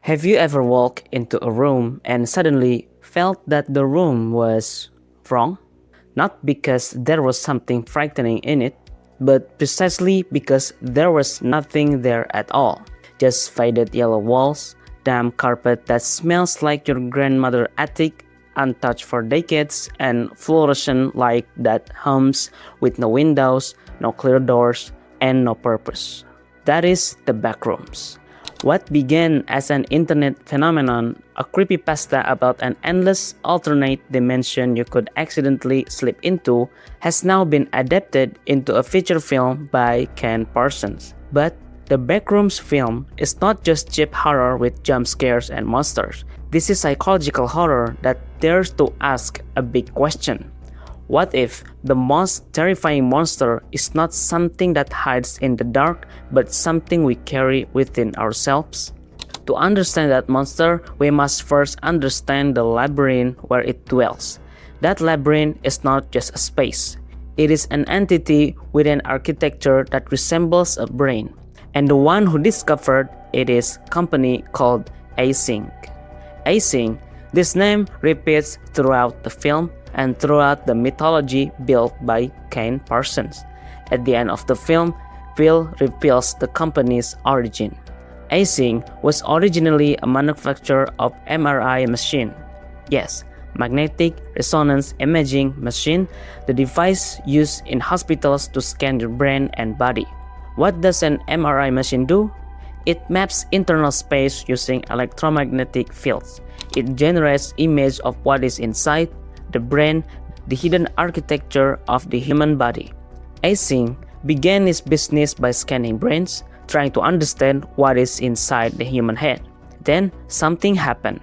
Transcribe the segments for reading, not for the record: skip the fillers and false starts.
Have you ever walked into a room and suddenly felt that the room was wrong? Not because there was something frightening in it, but precisely because there was nothing there at all. Just faded yellow walls, damp carpet that smells like your grandmother's attic, untouched for decades, and fluorescent light that hums with no windows, no clear doors, and no purpose. That is the backrooms. What began as an internet phenomenon, a creepypasta about an endless alternate dimension you could accidentally slip into, has now been adapted into a feature film by Kane Parsons. But the Backrooms film is not just cheap horror with jump scares and monsters. This is psychological horror that dares to ask a big question. What if the most terrifying monster is not something that hides in the dark, but something we carry within ourselves? To understand that monster, we must first understand the labyrinth where it dwells. That labyrinth is not just a space. It is an entity with an architecture that resembles a brain. And the one who discovered it is a company called Async. Async, this name repeats throughout the film and throughout the mythology built by Kane Parsons. At the end of the film, Bill reveals the company's origin. Async was originally a manufacturer of MRI machine. Yes, magnetic resonance imaging machine, the device used in hospitals to scan your brain and body. What does an MRI machine do? It maps internal space using electromagnetic fields. It generates images of what is inside the brain, the hidden architecture of the human body. Async began its business by scanning brains, trying to understand what is inside the human head. Then something happened.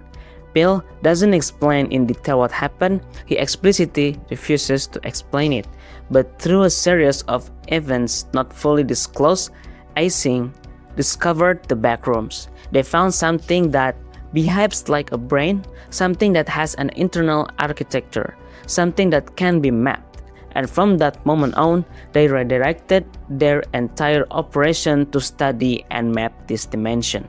Bill doesn't explain in detail what happened, he explicitly refuses to explain it. But through a series of events not fully disclosed, Async discovered the backrooms. They found something that behaves like a brain, something that has an internal architecture, something that can be mapped. And from that moment on, they redirected their entire operation to study and map this dimension.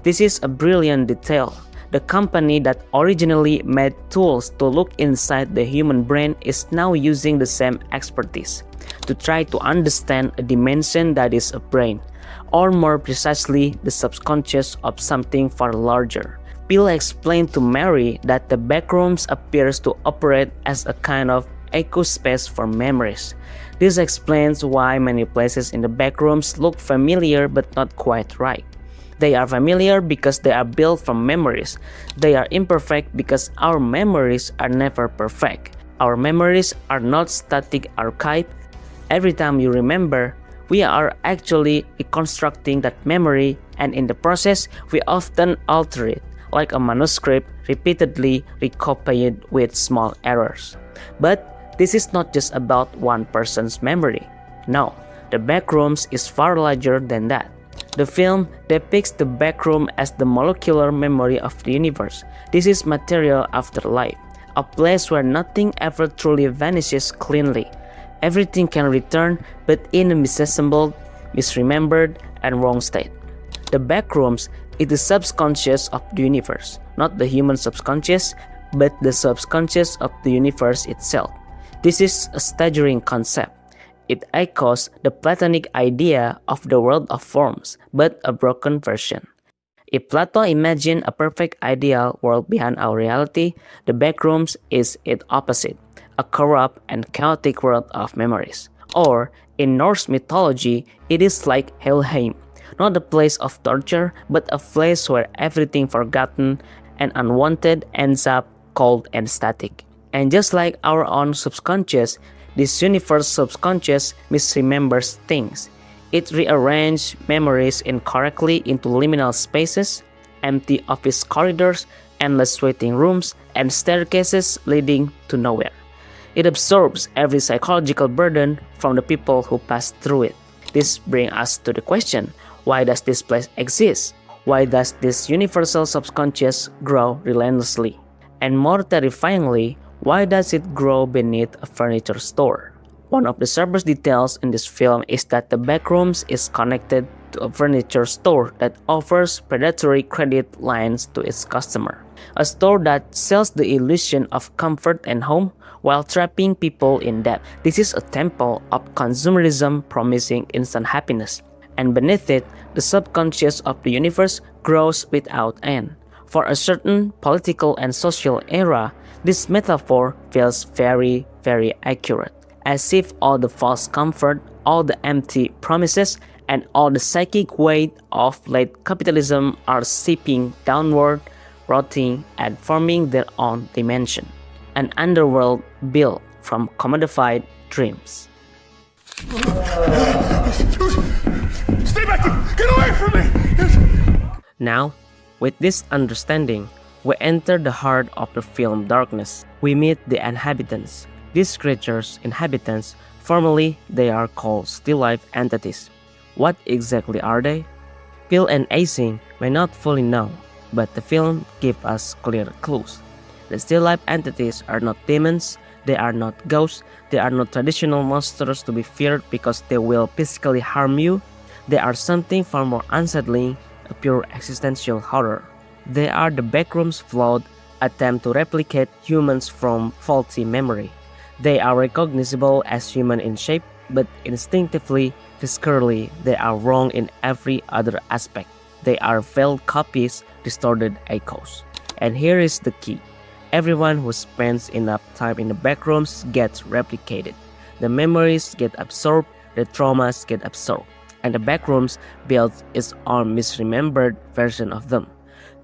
This is a brilliant detail. The company that originally made tools to look inside the human brain is now using the same expertise to try to understand a dimension that is a brain, or more precisely, the subconscious of something far larger. Bill explained to Mary that the backrooms appears to operate as a kind of echo space for memories. This explains why many places in the backrooms look familiar but not quite right. They are familiar because they are built from memories. They are imperfect because our memories are never perfect. Our memories are not static archive. Every time you remember, we are actually reconstructing that memory, and in the process, we often alter it, like a manuscript repeatedly recopied with small errors. But this is not just about one person's memory. No, the backrooms is far larger than that. The film depicts the backroom as the molecular memory of the universe. This is material afterlife, a place where nothing ever truly vanishes cleanly. Everything can return, but in a misassembled, misremembered, and wrong state. The backrooms is the subconscious of the universe, not the human subconscious, but the subconscious of the universe itself. This is a staggering concept. It echoes the Platonic idea of the world of forms, but a broken version. If Plato imagined a perfect ideal world behind our reality, the backrooms is its opposite, a corrupt and chaotic world of memories. Or, in Norse mythology, it is like Helheim, not a place of torture, but a place where everything forgotten and unwanted ends up cold and static. And just like our own subconscious, this universe subconscious misremembers things. It rearranges memories incorrectly into liminal spaces, empty office corridors, endless waiting rooms, and staircases leading to nowhere. It absorbs every psychological burden from the people who pass through it. This brings us to the question, why does this place exist? Why does this universal subconscious grow relentlessly? And more terrifyingly, why does it grow beneath a furniture store? One of the sharpest details in this film is that the backrooms is connected to a furniture store that offers predatory credit lines to its customer. A store that sells the illusion of comfort and home while trapping people in debt. This is a temple of consumerism promising instant happiness. And beneath it, the subconscious of the universe grows without end. For a certain political and social era, this metaphor feels very, very accurate, as if all the false comfort, all the empty promises, and all the psychic weight of late capitalism are seeping downward, rotting, and forming their own dimension, an underworld built from commodified dreams. Stay back! Get away from me! Now, with this understanding, we enter the heart of the film Darkness. We meet the inhabitants. These creatures, inhabitants, formerly they are called still life entities. What exactly are they? Phil and Async may not fully know, but the film gives us clear clues. The still life entities are not demons, they are not ghosts, they are not traditional monsters to be feared because they will physically harm you. They are something far more unsettling, a pure existential horror. They are the Backrooms' flawed attempt to replicate humans from faulty memory. They are recognizable as human in shape, but instinctively, viscerally, they are wrong in every other aspect. They are veiled copies, distorted echoes. And here is the key. Everyone who spends enough time in the backrooms gets replicated. The memories get absorbed, the traumas get absorbed, and the backrooms builds its own misremembered version of them.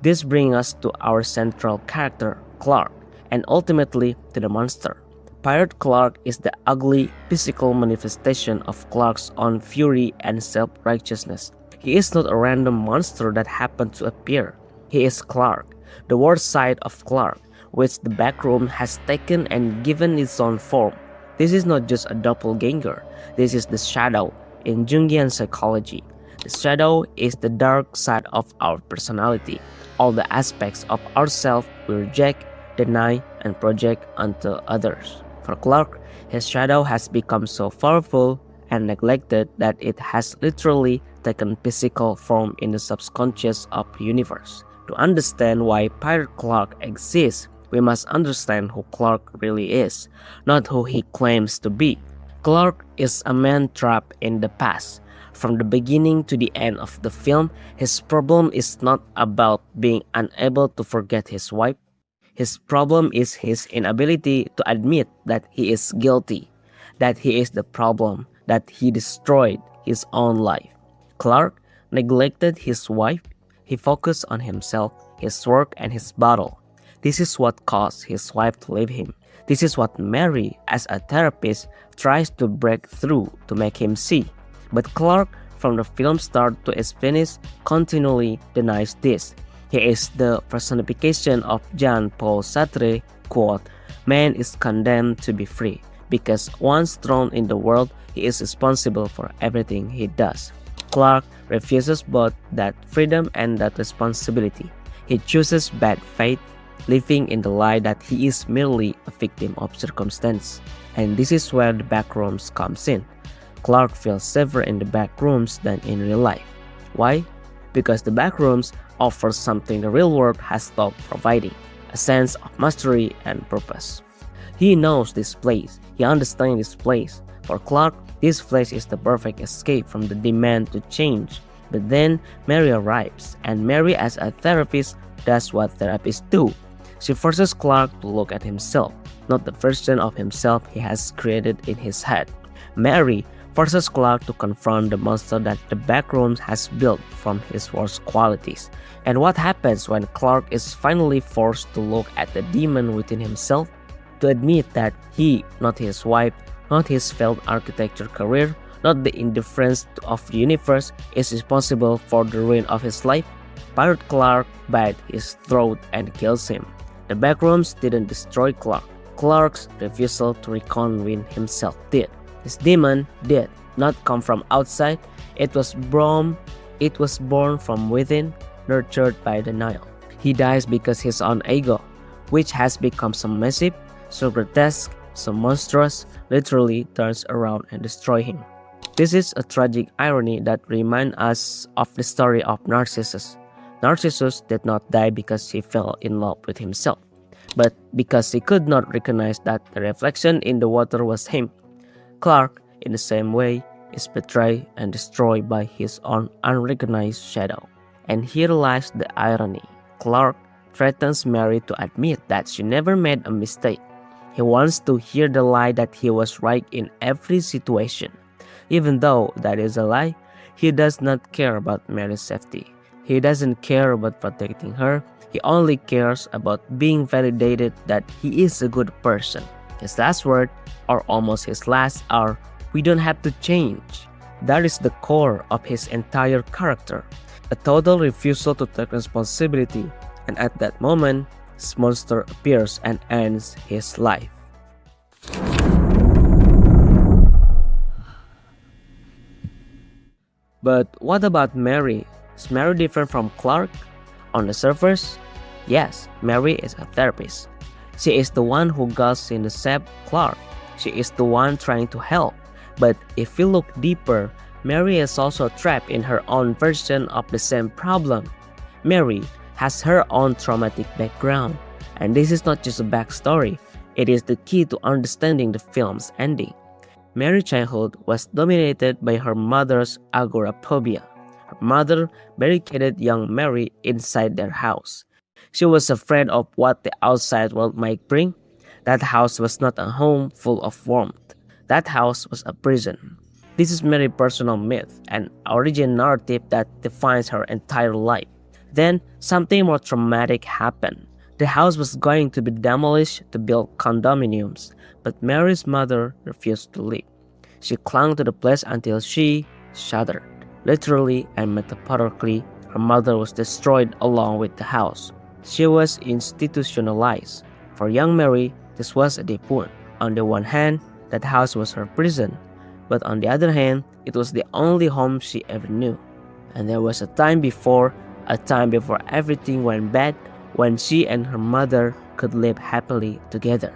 This brings us to our central character, Clark, and ultimately to the monster. Pirate Clark is the ugly, physical manifestation of Clark's own fury and self-righteousness. He is not a random monster that happened to appear. He is Clark, the worst side of Clark, which the backroom has taken and given its own form. This is not just a doppelganger, this is the shadow in Jungian psychology. The shadow is the dark side of our personality, all the aspects of ourselves we reject, deny, and project onto others. For Clark, his shadow has become so powerful and neglected that it has literally taken physical form in the subconscious of the universe. To understand why Pirate Clark exists, we must understand who Clark really is, not who he claims to be. Clark is a man trapped in the past. From the beginning to the end of the film, his problem is not about being unable to forget his wife. His problem is his inability to admit that he is guilty, that he is the problem, that he destroyed his own life. Clark neglected his wife. He focused on himself, his work, and his battle. This is what caused his wife to leave him. This is what Mary, as a therapist, tries to break through to make him see. But Clark, from the film's start to its finish, continually denies this. He is the personification of Jean-Paul Sartre, quote, "Man is condemned to be free, because once thrown in the world, he is responsible for everything he does." Clark refuses both that freedom and that responsibility. He chooses bad faith, living in the lie that he is merely a victim of circumstance. And this is where the backrooms comes in. Clark feels safer in the backrooms than in real life. Why? Because the backrooms offer something the real world has stopped providing, a sense of mastery and purpose. He knows this place, he understands this place. For Clark, this place is the perfect escape from the demand to change. But then Mary arrives, and Mary as a therapist does what therapists do. She forces Clark to look at himself, not the version of himself he has created in his head. Mary forces Clark to confront the monster that the backrooms has built from his worst qualities. And what happens when Clark is finally forced to look at the demon within himself? To admit that he, not his wife, not his failed architecture career, not the indifference of the universe, is responsible for the ruin of his life? Pirate Clark bites his throat and kills him. The backrooms didn't destroy Clark. Clark's refusal to reckon with himself did. His demon did not come from outside. It was born from within, nurtured by denial. He dies because his own ego, which has become so massive, so grotesque, so monstrous, literally turns around and destroys him. This is a tragic irony that reminds us of the story of Narcissus. Narcissus did not die because he fell in love with himself, but because he could not recognize that the reflection in the water was him. Clark, in the same way, is betrayed and destroyed by his own unrecognized shadow. And here lies the irony. Clark threatens Mary to admit that she never made a mistake. He wants to hear the lie that he was right in every situation. Even though that is a lie, he does not care about Mary's safety. He doesn't care about protecting her. He only cares about being validated that he is a good person. His last word, or almost his last, are, "We don't have to change." That is the core of his entire character. A total refusal to take responsibility, and at that moment, this monster appears and ends his life. But what about Mary? Is Mary different from Clark? On the surface, yes, Mary is a therapist. She is the one who goes in the shape Clark. She is the one trying to help. But if we look deeper, Mary is also trapped in her own version of the same problem. Mary has her own traumatic background, and this is not just a backstory, it is the key to understanding the film's ending. Mary's childhood was dominated by her mother's agoraphobia. Her mother barricaded young Mary inside their house. She was afraid of what the outside world might bring. That house was not a home full of warmth. That house was a prison. This is Mary's personal myth, an origin narrative that defines her entire life. Then, something more traumatic happened. The house was going to be demolished to build condominiums, but Mary's mother refused to leave. She clung to the place until she shuddered. Literally and metaphorically, her mother was destroyed along with the house. She was institutionalized. For young Mary, this was a deep wound. On the one hand, that house was her prison, but on the other hand, it was the only home she ever knew. And there was a time before everything went bad, when she and her mother could live happily together.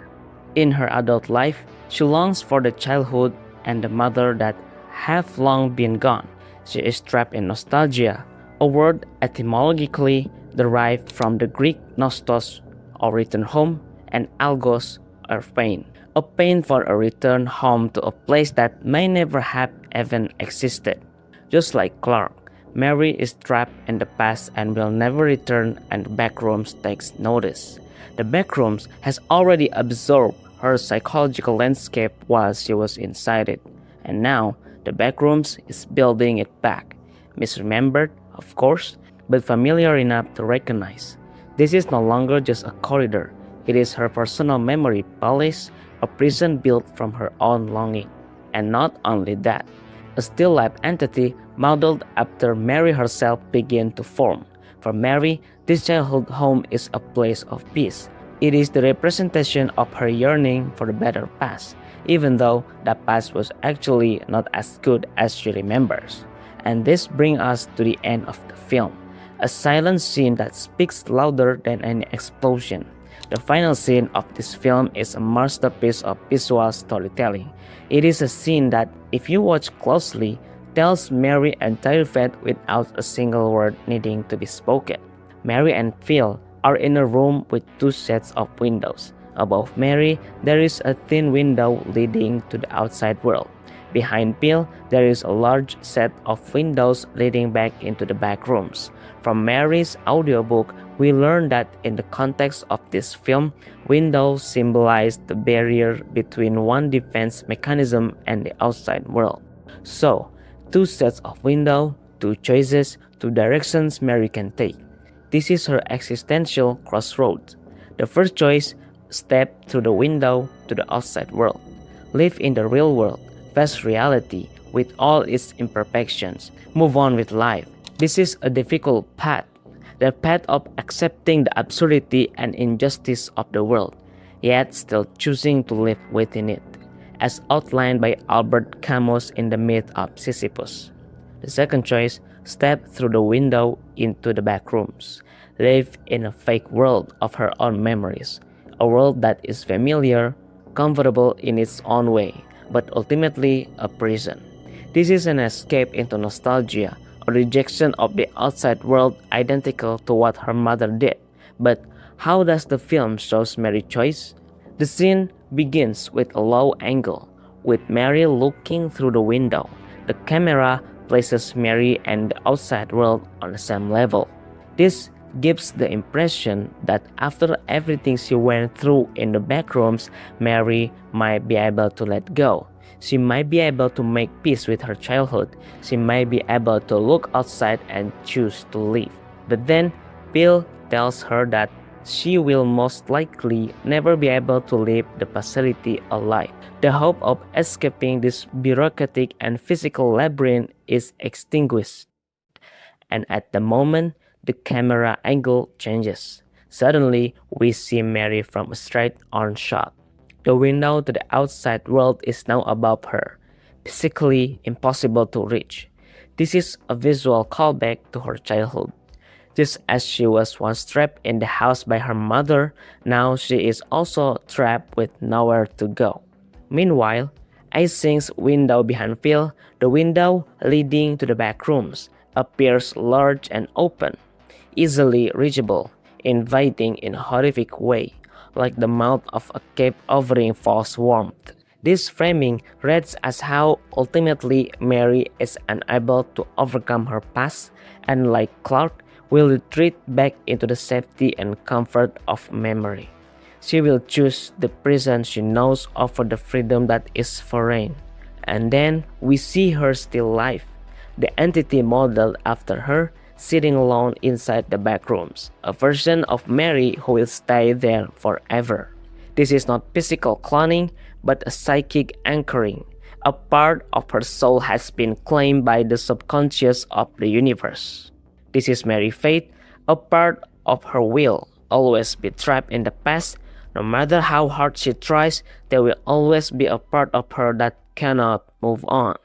In her adult life, she longs for the childhood and the mother that have long been gone. She is trapped in nostalgia, a word etymologically derived from the Greek nostos, or return home, and algos, or pain. A pain for a return home to a place that may never have even existed. Just like Clark, Mary is trapped in the past and will never return, and Backrooms takes notice. The Backrooms has already absorbed her psychological landscape while she was inside it, and now the Backrooms is building it back. Misremembered, of course, but familiar enough to recognize. This is no longer just a corridor, it is her personal memory palace, a prison built from her own longing. And not only that, a still life entity modeled after Mary herself began to form. For Mary, this childhood home is a place of peace. It is the representation of her yearning for a better past, even though that past was actually not as good as she remembers. And this brings us to the end of the film, a silent scene that speaks louder than any explosion. The final scene of this film is a masterpiece of visual storytelling. It is a scene that, if you watch closely, tells Mary's entire fate without a single word needing to be spoken. Mary and Phil are in a room with two sets of windows. Above Mary, there is a thin window leading to the outside world. Behind Phil, there is a large set of windows leading back into the back rooms. From Mary's audiobook, we learn that in the context of this film, windows symbolize the barrier between one defense mechanism and the outside world. So, two sets of windows, two choices, two directions Mary can take. This is her existential crossroads. The first choice, step through the window to the outside world. Live in the real world, face reality with all its imperfections. Move on with life. This is a difficult path, the path of accepting the absurdity and injustice of the world, yet still choosing to live within it, as outlined by Albert Camus in the myth of Sisyphus. The second choice, step through the window into the back rooms. Live in a fake world of her own memories, a world that is familiar, comfortable in its own way, but ultimately a prison. This is an escape into nostalgia, a rejection of the outside world identical to what her mother did. But how does the film show Mary's choice? The scene begins with a low angle, with Mary looking through the window. The camera places Mary and the outside world on the same level. This gives the impression that after everything she went through in the backrooms, Mary might be able to let go. She might be able to make peace with her childhood. She might be able to look outside and choose to leave. But then, Bill tells her that she will most likely never be able to leave the facility alive. The hope of escaping this bureaucratic and physical labyrinth is extinguished. And at the moment, the camera angle changes. Suddenly, we see Mary from a straight-on shot. The window to the outside world is now above her, physically impossible to reach. This is a visual callback to her childhood. Just as she was once trapped in the house by her mother, now she is also trapped with nowhere to go. Meanwhile, Async's window behind Phil, the window leading to the back rooms, appears large and open, easily reachable, inviting in a horrific way, like the mouth of a cave offering false warmth. This framing reads as how ultimately Mary is unable to overcome her past and, like Clark, will retreat back into the safety and comfort of memory. She will choose the prison she knows over the freedom that is foreign. And then we see her still alive, the entity modeled after her, sitting alone inside the back rooms, a version of Mary who will stay there forever. This is not physical cloning, but a psychic anchoring. A part of her soul has been claimed by the subconscious of the universe. This is Mary's fate, a part of her will always be trapped in the past. No matter how hard she tries, there will always be a part of her that cannot move on.